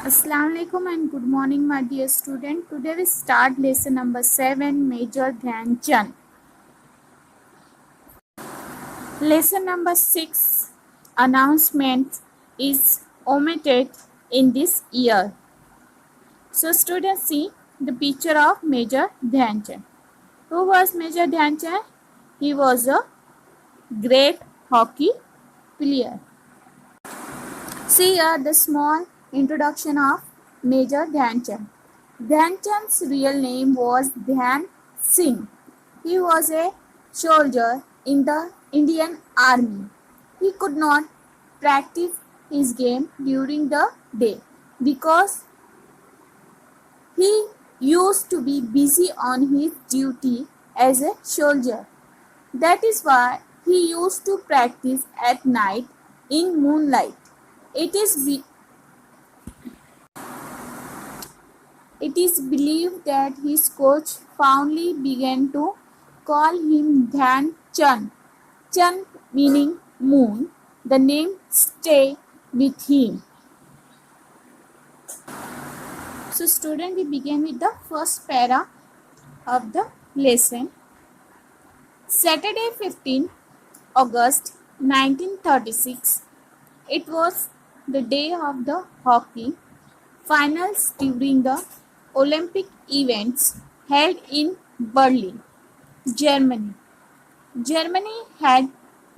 Assalamu alaikum and good morning, my dear student. Today we start lesson number 7, Major Dhyan Chand. Lesson number 6, announcement is omitted in this year. So students, see the picture of Major Dhyan Chand. Who was Major Dhyan Chand? He was a great hockey player. See here the small introduction of Major Dhyan Chand. Dhyan Chand's real name was Dhyan Singh. He was a soldier in the Indian Army. He could not practice his game during the day because he used to be busy on his duty as a soldier. That is why he used to practice at night in moonlight. It is believed that his coach fondly began to call him Dhyan Chand. Chand meaning moon. The name stay with him. So student, we begin with the first para of the lesson. Saturday 15 August 1936. It was the day of the hockey finals during the Olympic events held in Berlin, Germany. Germany had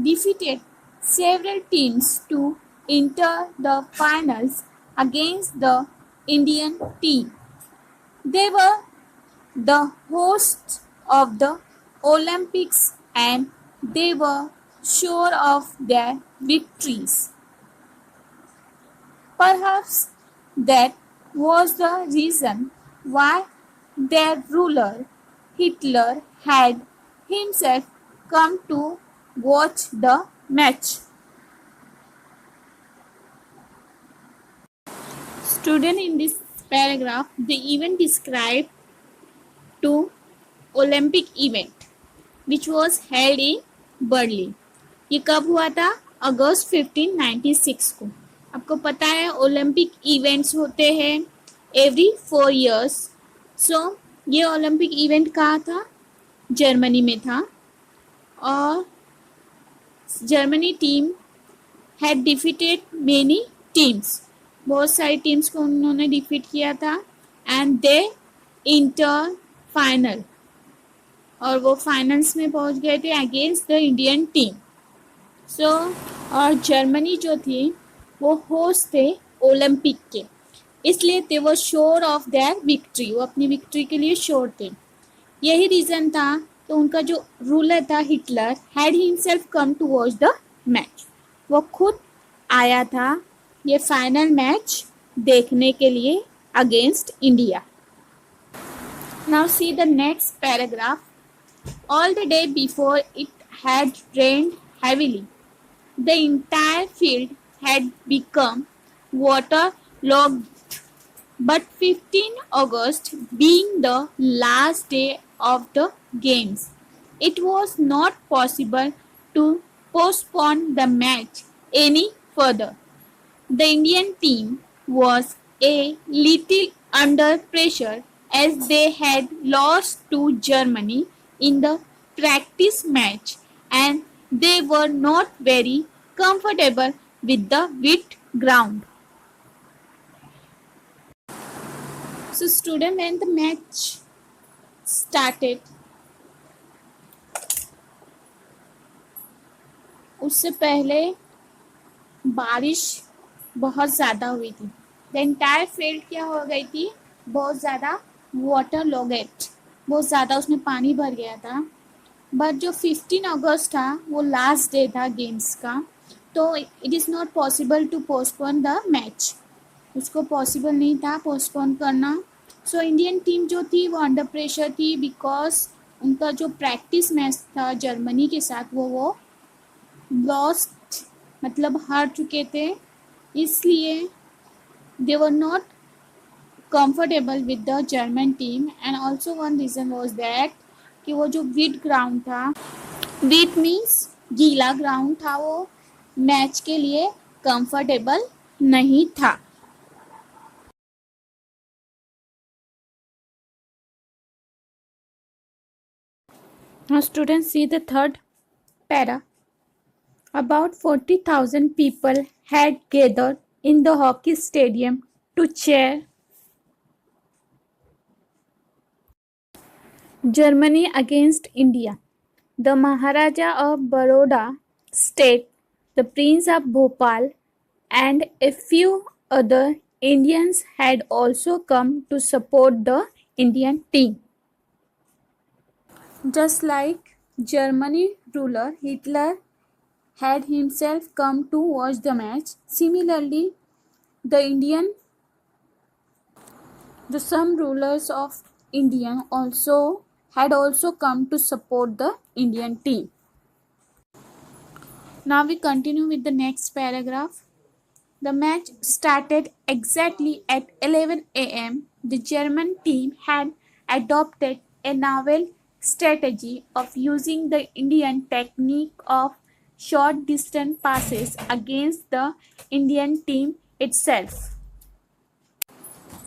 defeated several teams to enter the finals against the Indian team. They were the hosts of the Olympics and they were sure of their victories. Perhaps that was the reason why their ruler, Hitler, had himself come to watch the match. Student, in this paragraph, the event described to Olympic event which was held in Berlin. ये कब हुआ था? अगस्त 15, 1996 को. आपको पता है Olympic events होते हैं एवरी 4 years. सो ये ओलंपिक इवेंट कहाँ था? जर्मनी में था और Germany team had defeated many teams. बहुत सारी टीम्स को उन्होंने डिफीट किया था एंड दे इंटर फाइनल और वो फाइनल्स में पहुंच गए थे अगेंस्ट द इंडियन टीम. सो और जर्मनी जो थी वो होस्ट थे ओलंपिक के, इसलिए दे वो श्योर ऑफ देयर विक्ट्री. वो अपनी विक्ट्री के लिए श्योर थे. यही रीज़न था. तो उनका जो रूलर था Hitler had himself come to watch the match. वो खुद आया था ये फाइनल मैच देखने के लिए against India. Now see the next paragraph. All the day before it had rained heavily. The entire field had become waterlogged. But 15 August being the last day of the games, it was not possible to postpone the match any further. The Indian team was a little under pressure as they had lost to Germany in the practice match and they were not very comfortable with the wet ground. So student, when the match started, उससे पहले बारिश बहुत ज़्यादा हुई थी. The entire field क्या हो गई थी? बहुत ज़्यादा वाटर लॉगेट, बहुत ज़्यादा उसमें पानी भर गया था. बट जो 15 अगस्त था वो लास्ट डे था गेम्स का, तो it is not possible to postpone the match. उसको पॉसिबल नहीं था पोस्टपोन करना. सो इंडियन टीम जो थी वो अंडर प्रेशर थी बिकॉज उनका जो प्रैक्टिस मैच था जर्मनी के साथ वो लॉस्ट, मतलब हार चुके थे. इसलिए they were not comfortable with the German team and also one reason was that कि वो जो वीट ग्राउंड था, वीट मीन्स गीला ग्राउंड था, वो मैच के लिए कंफर्टेबल नहीं था. Now students, see the third para. About 40,000 people had gathered in the hockey stadium to cheer Germany against India. The Maharaja of Baroda state, the Prince of Bhopal, and a few other Indians had also come to support the Indian team. Just like Germany ruler Hitler had himself come to watch the match, similarly some rulers of India had also come to support the Indian team. Now we continue with the next paragraph. The match started exactly at 11 a.m. The German team had adopted a novel strategy of using the Indian technique of short distance passes against the Indian team itself.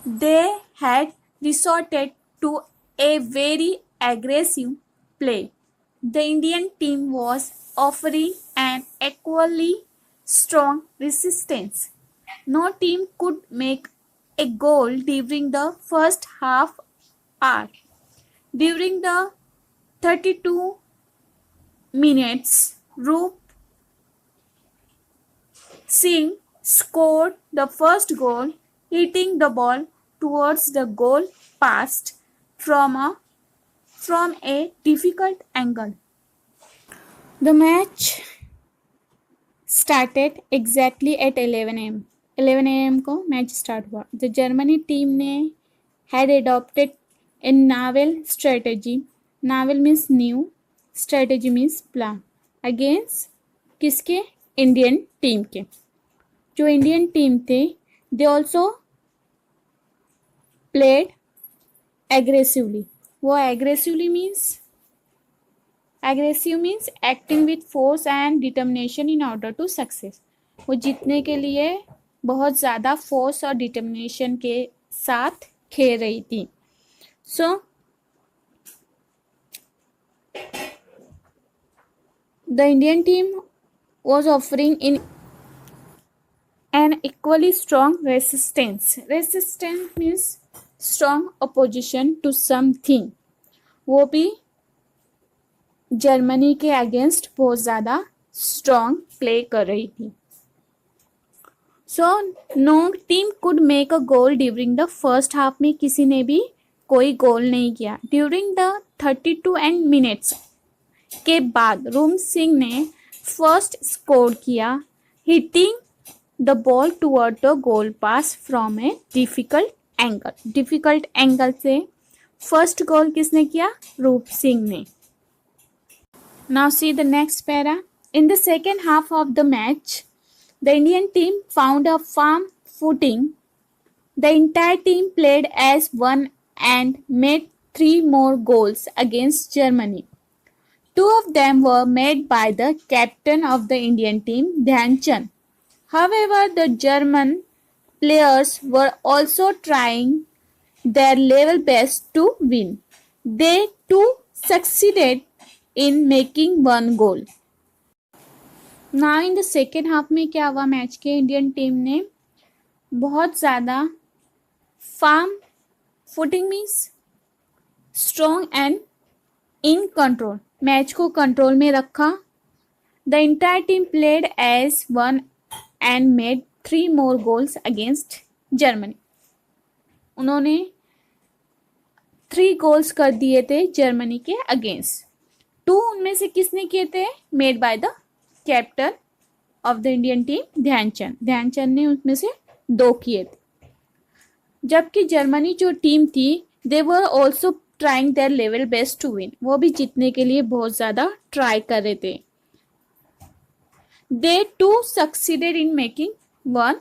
They had resorted to a very aggressive play. The Indian team was offering an equally strong resistance. No team could make a goal during the first half hour. During the 32 minutes, Roop Singh scored the first goal, hitting the ball towards the goal post from a difficult angle. The match started exactly at 11 a.m. 11 a.m. को match start हुआ. The Germany team ने had adopted a novel strategy. Novel means new, strategy means plan. Against किसके? Indian team के. जो Indian team थे, they also played aggressively. वो aggressively means acting with force and determination in order to success. वो जीतने के लिए बहुत ज़्यादा फोर्स और डिटर्मिनेशन के साथ खेल रही थी. So the Indian team was offering in an equally strong resistance. Resistance means strong opposition to something. वो भी जर्मनी के अगेंस्ट बहुत ज़्यादा स्ट्रॉन्ग प्ले कर रही थी. So no team could make a goal during the first half. में किसी ने भी कोई गोल नहीं किया. ड्यूरिंग द 32 एंड मिनट्स के बाद रूम सिंह ने फर्स्ट स्कोर किया, hitting the ball toward the goal pass from a difficult angle. Difficult angle से फर्स्ट गोल किसने किया? रूप सिंह ने. Now see the next para. In the second half of the match, the Indian team found a firm footing. The entire team played as one and made 3 more goals against Germany. 2 of them were made by the captain of the Indian team, Dhyan Chand. However, the German players were also trying their level best to win. They too succeeded in making 1 goal. Now in the second half में क्या हुआ? Match के Indian team ने बहुत ज़्यादा firm footing means strong and in control. Match को control में रखा. The entire team played as one and made 3 more goals against Germany. उन्होंने 3 गोल्स कर दिए थे जर्मनी के अगेंस्ट. 2 उनमें से किसने किए थे? Made by the captain of the Indian team, Dhyan Chand. Dhyan Chand ने उसमें से 2 किए थे. जबकि जर्मनी जो टीम थी, they were also trying their level best to win. वो भी जीतने के लिए बहुत ज़्यादा ट्राई कर रहे थे. दे टू सक्सीडेड इन मेकिंग 1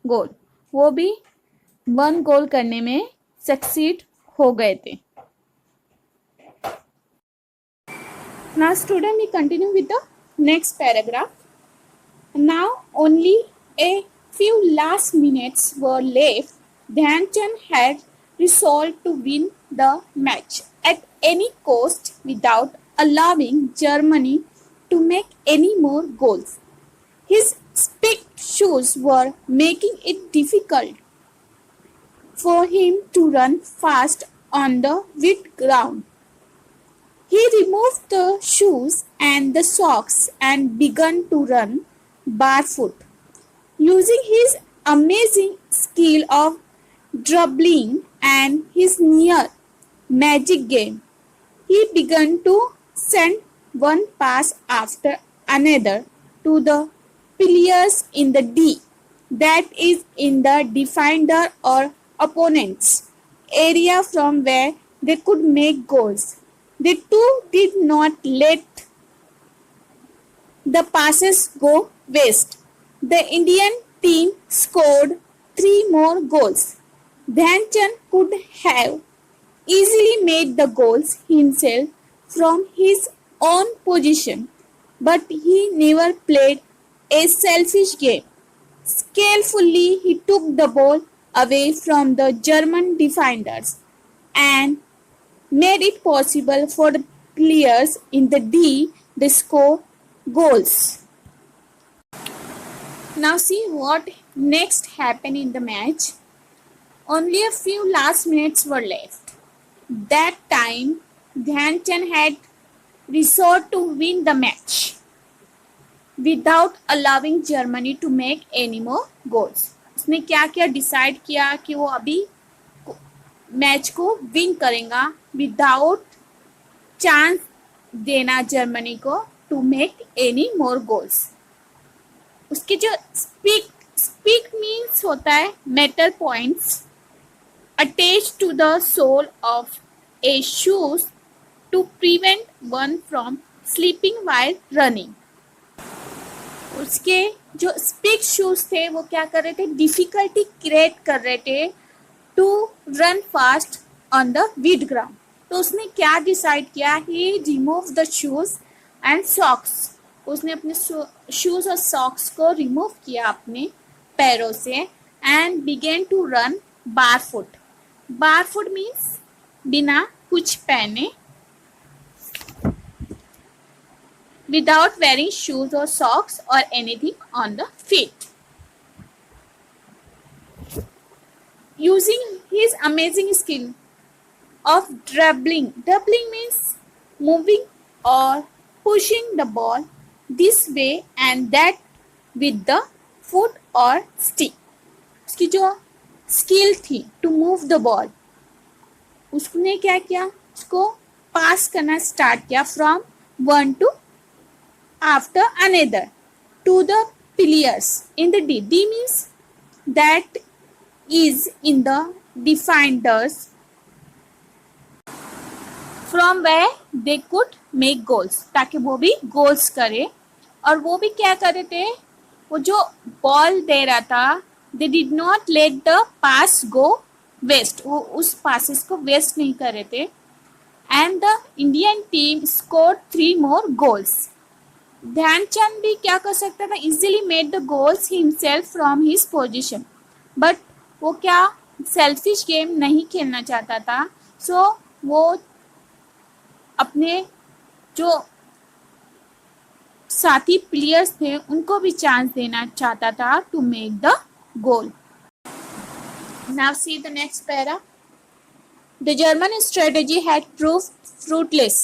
गोल. वो भी 1 गोल करने में सक्सीड हो गए थे. Now student, we continue with the next paragraph. Now only a few last minutes were left. Dhyan Chand had resolved to win the match at any cost without allowing Germany to make any more goals. His spicked shoes were making it difficult for him to run fast on the wet ground. He removed the shoes and the socks and began to run barefoot. Using his amazing skill of dribbling and his near magic game, he began to send one pass after another to the players in the D, that is in the defender or opponent's area from where they could make goals. The two did not let the passes go waste. The Indian team scored 3 more goals. Dhyanchand could have easily made the goals himself from his own position, but he never played a selfish game. Skillfully, he took the ball away from the German defenders and made it possible for the players in the D to score goals. Now see what next happened in the match. Only a few last minutes were left. That time, Dhyanchand had resolved to win the match without allowing Germany to make any more goals. उसने क्या क्या decide किया कि वो अभी match को win करेगा without chance देना जर्मनी को to make any more goals. उसके जो स्पीक मीन्स होता है metal points attach to the sole of a shoes to prevent one from slipping while running. उसके जो स्पिक शूज थे वो क्या कर रहे थे, डिफिकल्टी क्रिएट कर रहे थे to run fast on the wet ground. तो उसने क्या डिसाइड किया, he remove the shoes and socks. उसने अपने शूज और सॉक्स को रिमूव किया अपने पैरों से and begin to run barefoot. Barefoot means बिना कुछ पहने, without wearing shoes or socks or anything on the feet. Using his amazing skill of dribbling. Dribbling means moving or pushing the ball this way and that with the foot or stick. उसकी जो skill थी to move the ball, उसने क्या किया, उसको पास करना start किया from one two after another to the players in the D. D means that is in the defenders from where they could make goals, ताकि वो भी गोल्स करे. और वो भी क्या कर रहे थे, वो जो बॉल दे रहा था they did not let the pass go waste, वो उस passes को waste नहीं कर रहे थे. And the Indian team scored 3 more goals. Dhyanchand भी क्या कर सकता था, easily made the goals himself from his position, but वो क्या सेल्फिश गेम नहीं खेलना चाहता था. सो वो अपने जो साथी प्लेयर्स थे उनको भी चांस देना चाहता था to make the goal. Now see the next para. The German strategy had proved fruitless.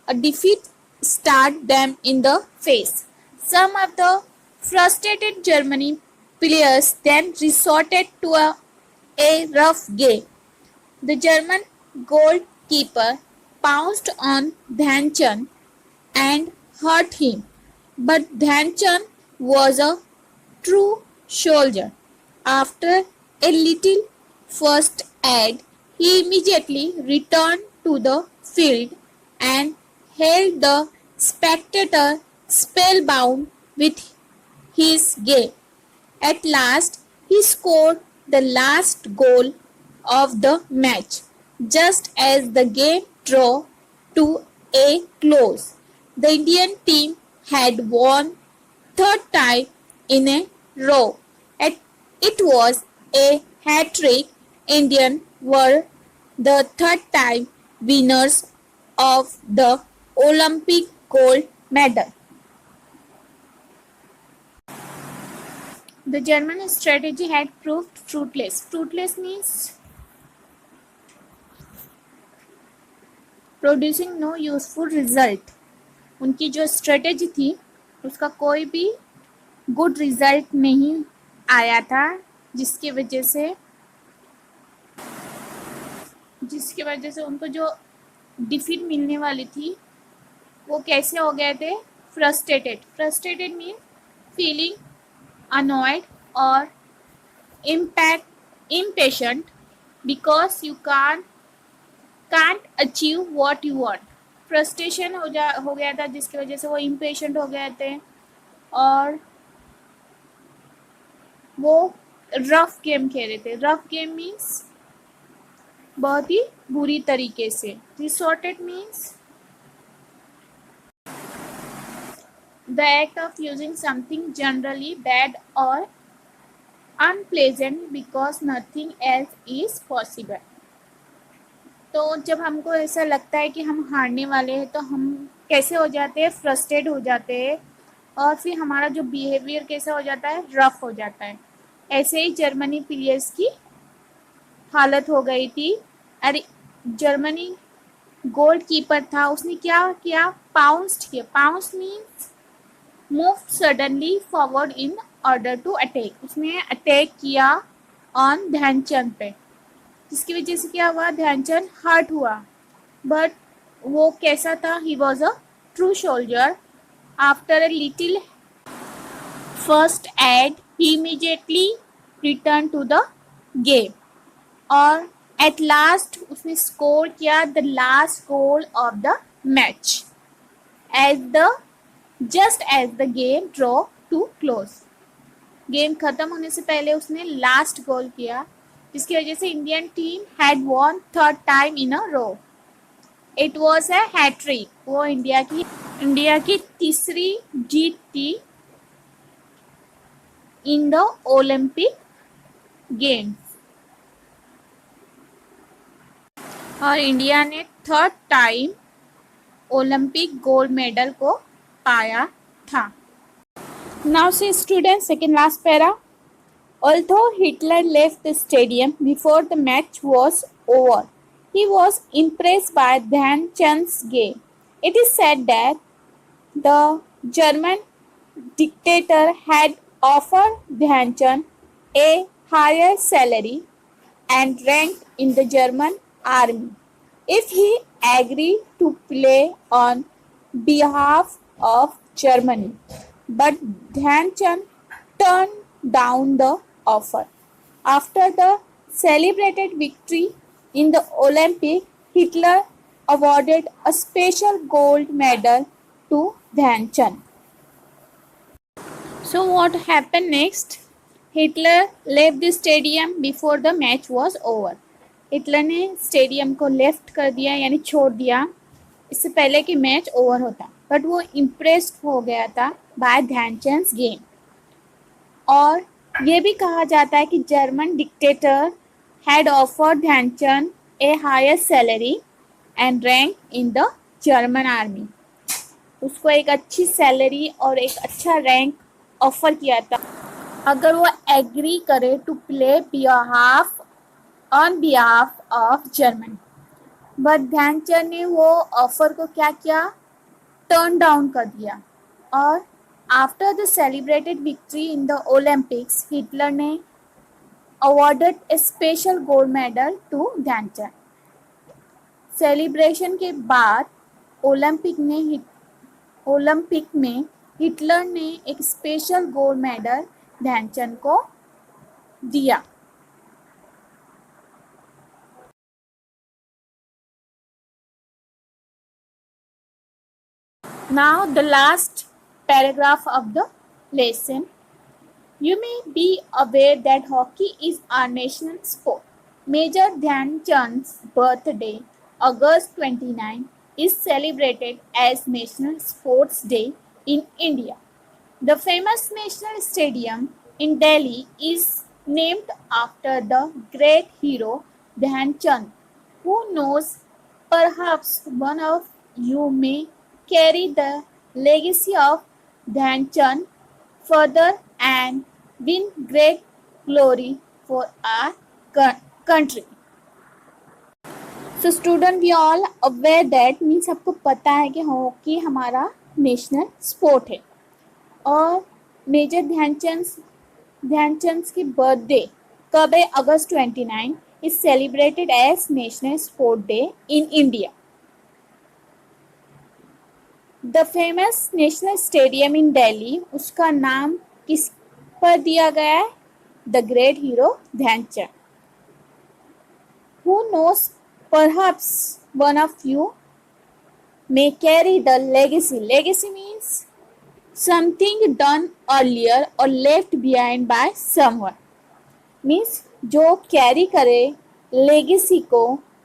A defeat stared them in the face. Some of the frustrated Germany players then resorted to a rough game. The German goalkeeper pounced on Dhyanchand and hurt him, but Dhyanchand was a true soldier. After a little first aid, he immediately returned to the field and held the spectator spellbound with his game. At last, he scored the last goal of the match, just as the game drew to a close. The Indian team had won 3rd time in a row. It was a hat-trick. Indians were the 3rd time winners of the Olympic gold medal. The German strategy had proved fruitless. Fruitless means producing no useful result. उनकी जो strategy थी उसका कोई भी good result नहीं आया था, जिसकी वजह से उनको जो डिफीट मिलने वाली थी वो कैसे हो गए थे, frustrated mean feeling annoyed or impatient because you can't achieve what you want. Frustration हो गया था, जिसकी वजह से वो इम्पेशेंट हो गए थे और वो रफ गेम खेल रहे थे. रफ गेम मीन्स बहुत ही बुरी तरीके से. Resorted means the act of using something generally bad or unpleasant because nothing else is possible. तो जब हमको ऐसा लगता है कि हम हारने वाले हैं तो हम कैसे हो जाते हैं, फ्रस्ट्रेट हो जाते हैं और फिर हमारा जो बिहेवियर कैसा हो जाता है, रफ हो जाता है. ऐसे ही जर्मनी प्लेयर्स की हालत हो गई थी. अरे जर्मनी गोल कीपर था, उसने क्या किया, पाउंस्ड किया. Pounce means move suddenly forward in order to attack. उसने अटैक किया ऑन ध्यानचंद पे, जिसकी वजह से क्या हुआ, ध्यानचंद हर्ट हुआ. बट वो कैसा था, he was a true soldier. After a little first aid he immediately return to the game और एट लास्ट उसने स्कोर किया the last goal of the match just as the game draw to close. गेम खत्म होने से पहले उसने last गोल किया, जिसकी वजह से Indian team had won third time in a row. It was a hat trick. वो इंडिया की तीसरी जीत थी इन द ओलंपिक गेम्स और इंडिया ने third time Olympic gold medal को पाया था. Now see students, second last para. Although Hitler left the stadium before the match was over, he was impressed by Dhyan Chand's game. It is said that the German dictator had offered Dhyan Chand a higher salary and rank in the German army if he agreed to play on behalf of Germany. But Dhyan Chand turned down the offer. After the celebrated victory in the Olympics, Hitler awarded a special gold medal to Dhyan Chand. So what happened next? Hitler left the stadium before the match was over. Hitler ने stadium को left कर दिया, यानी छोड़ दिया इससे पहले कि मैच ओवर होता. बट वो इम्प्रेस्ड हो गया था बाय ध्यानचंद गेम. और ये भी कहा जाता है कि German dictator had offered Dhyan Chand a higher salary and rank in the German army. उसको एक अच्छी सैलरी और एक अच्छा रैंक ऑफर किया था अगर वो एग्री करे to play on behalf of Germany. But Dhyan Chand ने वो ऑफर को क्या किया, टर्न डाउन कर दिया. और after the celebrated victory in the Olympics, Hitler ने awarded a special gold medal to Dhyan Chand. Celebration के बाद ओलंपिक में हिटलर ने एक स्पेशल गोल्ड मेडल ध्यानचंद को दिया. Now the last paragraph of the lesson. You may be aware that hockey is our national sport. Major Dhyan Chand's birthday, August 29, is celebrated as National Sports Day in India. The famous National Stadium in Delhi is named after the great hero Dhyan Chand. Who knows, perhaps one of you may carry the legacy of Dhyan Chand further and win great glory for our country. So student, we all aware that means आपको पता है कि hockey हमारा national sport है और major Dhyanchand की birthday कब है? August 29 is celebrated as national sport day in India. The famous national stadium in Delhi, उसका नाम किस पर दिया गया है? The great hero Dhyan Chand. Who knows, perhaps one of you may carry the legacy. Legacy means something done earlier or left behind by someone. Means जो carry करे legacy को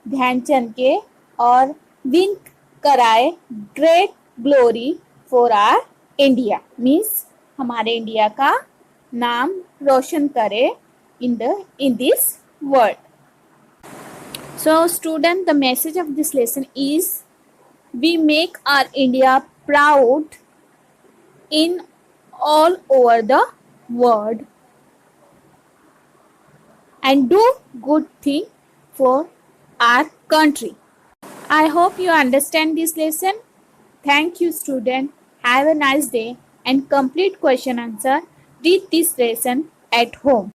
ध्यानचंद के और विन कराए great glory for R India. Means हमारे India का नाम रोशन करे in this world. So student, the message of this lesson is we make our India proud in all over the world and do good thing for our country. I hope you understand this lesson. Thank you student. Have a nice day and complete question answer. Read this lesson at home.